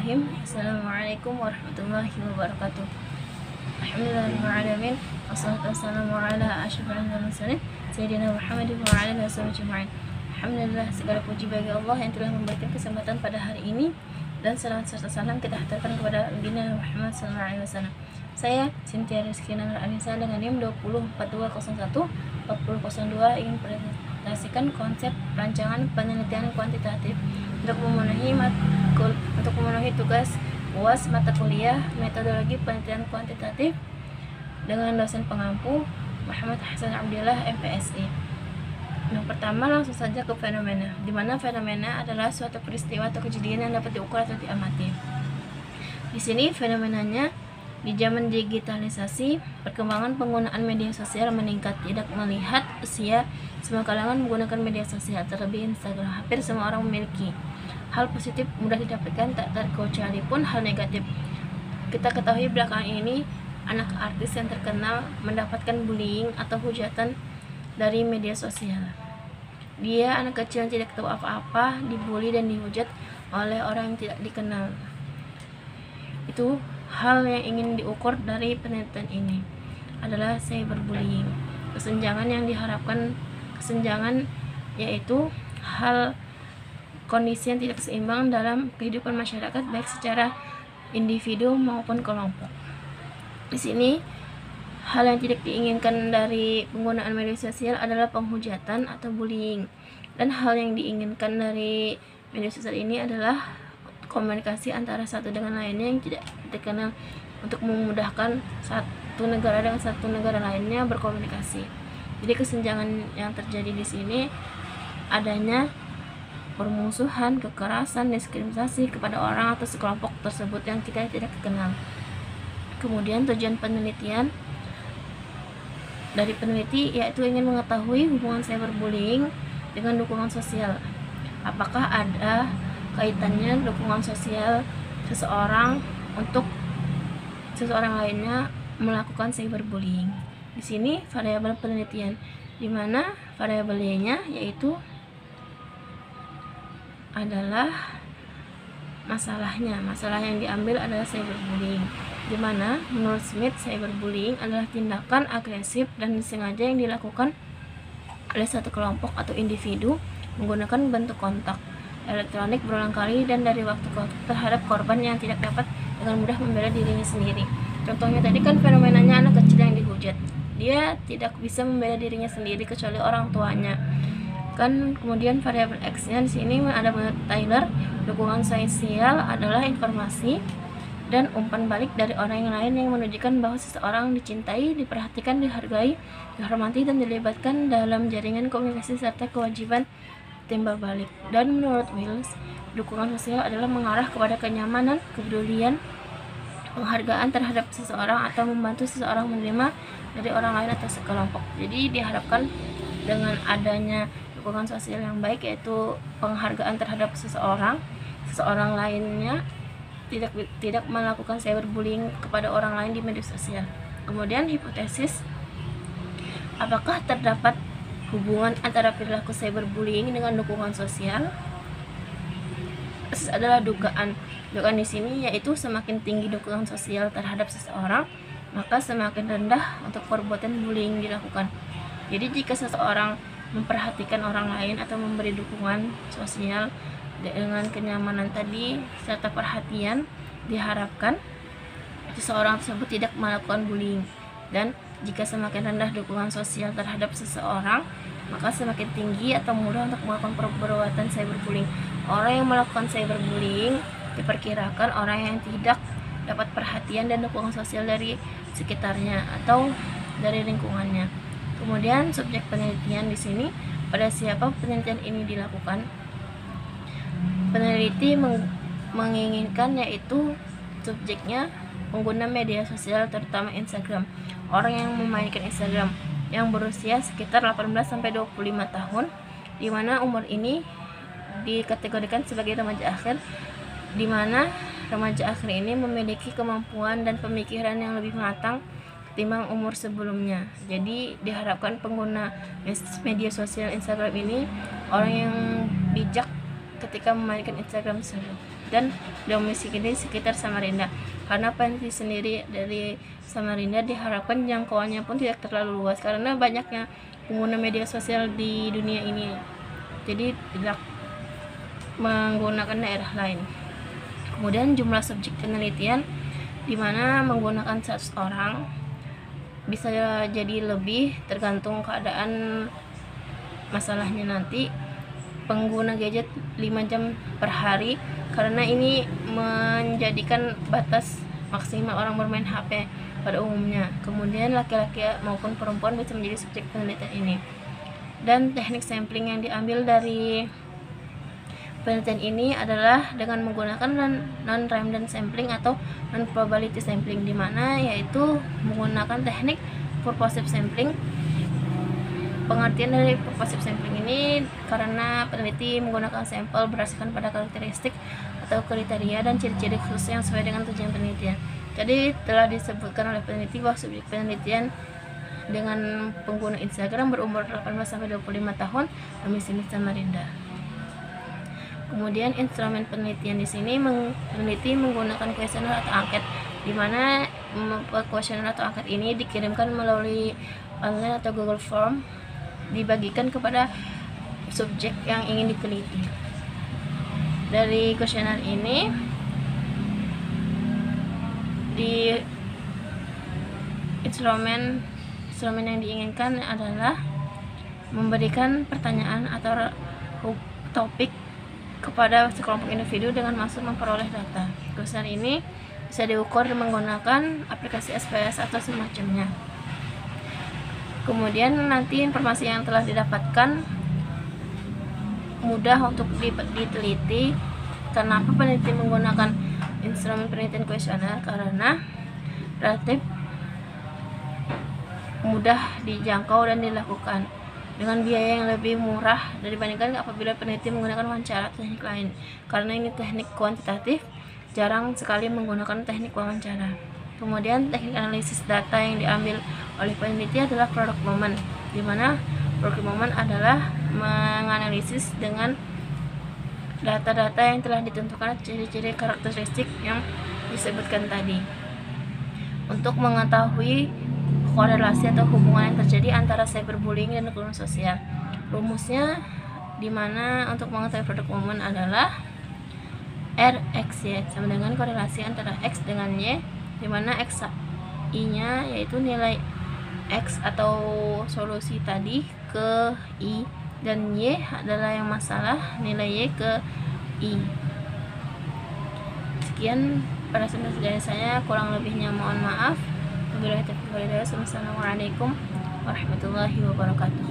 Bismillahirrahmanirrahim. Assalamualaikum warahmatullahi wabarakatuh. Alhamdulillahirrahmanirrahim. Wassalatu wassalamu ala asyrafil mursalin Sayyidina Muhammad wa ala alihi wasallam. Alhamdulillah, segala puji bagi Allah yang telah memberikan kesempatan pada hari ini, dan salawat serta salam kita hantarkan kepada Nabi Muhammad SAW. Saya Cynthia Rizky Namar Anissa dengan NIM 204201 4002 ingin presentasikan konsep rancangan penelitian kuantitatif untuk memenuhi tugas UAS mata kuliah metodologi penelitian kuantitatif dengan dosen pengampu Muhammad Hasan Abdillah MPSI. Yang pertama, langsung saja ke fenomena, di mana fenomena adalah suatu peristiwa atau kejadian yang dapat diukur atau diamati. Di sini fenomenanya, di zaman digitalisasi, perkembangan penggunaan media sosial meningkat. Tidak melihat usia, semua kalangan menggunakan media sosial, terlebih Instagram. Hampir semua orang memiliki. Hal positif mudah didapatkan, tak terkecuali pun hal negatif. Kita ketahui belakangan ini, anak artis yang terkenal mendapatkan bullying atau hujatan dari media sosial. Dia anak kecil yang tidak tahu apa-apa, dibully dan dihujat oleh orang yang tidak dikenal. Itu hal yang ingin diukur dari penelitian ini adalah cyberbullying. Kesenjangan yang diharapkan, yaitu hal kondisi yang tidak seimbang dalam kehidupan masyarakat, baik secara individu maupun kelompok. Di sini hal yang tidak diinginkan dari penggunaan media sosial adalah penghujatan atau bullying, dan hal yang diinginkan dari media sosial ini adalah komunikasi antara satu dengan lainnya yang tidak dikenal, untuk memudahkan satu negara dengan satu negara lainnya berkomunikasi. Jadi kesenjangan yang terjadi di sini adanya permusuhan, kekerasan, diskriminasi kepada orang atau sekelompok tersebut yang kita tidak kenal. Kemudian tujuan penelitian dari peneliti yaitu ingin mengetahui hubungan cyberbullying dengan dukungan sosial. Apakah ada kaitannya dukungan sosial seseorang untuk seseorang lainnya melakukan cyberbullying. Di sini variabel penelitian, di mana variabelnya yaitu adalah masalah yang diambil adalah cyberbullying, di mana menurut Smith cyberbullying adalah tindakan agresif dan disengaja yang dilakukan oleh satu kelompok atau individu menggunakan bentuk kontak elektronik berulang kali dan dari waktu ke waktu terhadap korban yang tidak dapat dengan mudah membela dirinya sendiri. Contohnya tadi kan fenomenanya anak kecil yang dihujat, dia tidak bisa membela dirinya sendiri kecuali orang tuanya kan. Kemudian variabel X-nya di sini ada menurut Taylor, dukungan sosial adalah informasi dan umpan balik dari orang yang lain yang menunjukkan bahwa seseorang dicintai, diperhatikan, dihargai, dihormati, dan dilibatkan dalam jaringan komunikasi serta kewajiban timbal balik. Dan menurut Wills, dukungan sosial adalah mengarah kepada kenyamanan, kepedulian, penghargaan terhadap seseorang atau membantu seseorang menerima dari orang lain atau sekelompok. Jadi diharapkan dengan adanya dukungan sosial yang baik, yaitu penghargaan terhadap seseorang lainnya tidak melakukan cyberbullying kepada orang lain di media sosial. Kemudian hipotesis, apakah terdapat hubungan antara perilaku cyberbullying dengan dukungan sosial? Adalah dugaan di sini yaitu semakin tinggi dukungan sosial terhadap seseorang, maka semakin rendah untuk perbuatan bullying dilakukan. Jadi jika seseorang memperhatikan orang lain atau memberi dukungan sosial dengan kenyamanan tadi serta perhatian, diharapkan seseorang tersebut tidak melakukan bullying. Dan jika semakin rendah dukungan sosial terhadap seseorang, maka semakin tinggi atau mudah untuk melakukan perbuatan cyberbullying. Orang yang melakukan cyberbullying diperkirakan orang yang tidak dapat perhatian dan dukungan sosial dari sekitarnya atau dari lingkungannya. Kemudian subjek penelitian di sini, pada siapa penelitian ini dilakukan? Peneliti menginginkan yaitu subjeknya pengguna media sosial, terutama Instagram. Orang yang memainkan Instagram yang berusia sekitar 18-25 tahun, di mana umur ini dikategorikan sebagai remaja akhir, di mana remaja akhir ini memiliki kemampuan dan pemikiran yang lebih matang ketimbang umur sebelumnya. Jadi diharapkan pengguna media sosial Instagram ini orang yang bijak ketika memainkan Instagram tersebut. dan domisili di sekitar Samarinda. Karena peneliti sendiri dari Samarinda diharapkan jangkauannya pun tidak terlalu luas karena banyaknya pengguna media sosial di dunia ini, jadi tidak menggunakan daerah lain. Kemudian jumlah subjek penelitian di mana menggunakan 100 orang, bisa jadi lebih tergantung keadaan masalahnya nanti. Pengguna gadget 5 jam per hari karena ini menjadikan batas maksimal orang bermain HP pada umumnya. Kemudian laki-laki maupun perempuan bisa menjadi subjek penelitian ini. Dan teknik sampling yang diambil dari penelitian ini adalah dengan menggunakan non-random sampling atau non-probability sampling, di mana yaitu menggunakan teknik purposive sampling. Pengertian dari purposive sampling ini karena peneliti menggunakan sampel berdasarkan pada karakteristik atau kriteria dan ciri-ciri khusus yang sesuai dengan tujuan penelitian. Jadi telah disebutkan oleh peneliti bahwa subjek penelitian dengan pengguna Instagram berumur 18-25 tahun, domisili Samarinda. Kemudian instrumen penelitian di sini peneliti menggunakan kuesioner atau angket, di mana kuesioner atau angket ini dikirimkan melalui online atau Google Form, dibagikan kepada subjek yang ingin diteliti. Dari kuesioner ini di instrumen yang diinginkan adalah memberikan pertanyaan atau topik kepada sekelompok individu dengan maksud memperoleh data. Kuesioner ini bisa diukur menggunakan aplikasi SPS atau semacamnya. Kemudian nanti informasi yang telah didapatkan mudah untuk diteliti. Kenapa peneliti menggunakan instrumen penelitian kuesioner? Karena relatif mudah dijangkau dan dilakukan dengan biaya yang lebih murah dibandingkan apabila peneliti menggunakan wawancara atau teknik lain. Karena ini teknik kuantitatif, jarang sekali menggunakan teknik wawancara. Kemudian teknik analisis data yang diambil oleh peneliti adalah product moment, di mana product moment adalah menganalisis dengan data-data yang telah ditentukan ciri-ciri karakteristik yang disebutkan tadi untuk mengetahui korelasi atau hubungan yang terjadi antara cyberbullying dan lingkungan sosial. Rumusnya di mana untuk mengetahui product moment adalah RXY sama dengan korelasi antara X dengan Y, di mana X I-nya yaitu nilai X atau solusi tadi ke I, dan Y adalah yang masalah, nilai Y ke I. Sekian presentasi dari saya, kurang lebihnya mohon maaf. Wassalamualaikum warahmatullahi wabarakatuh.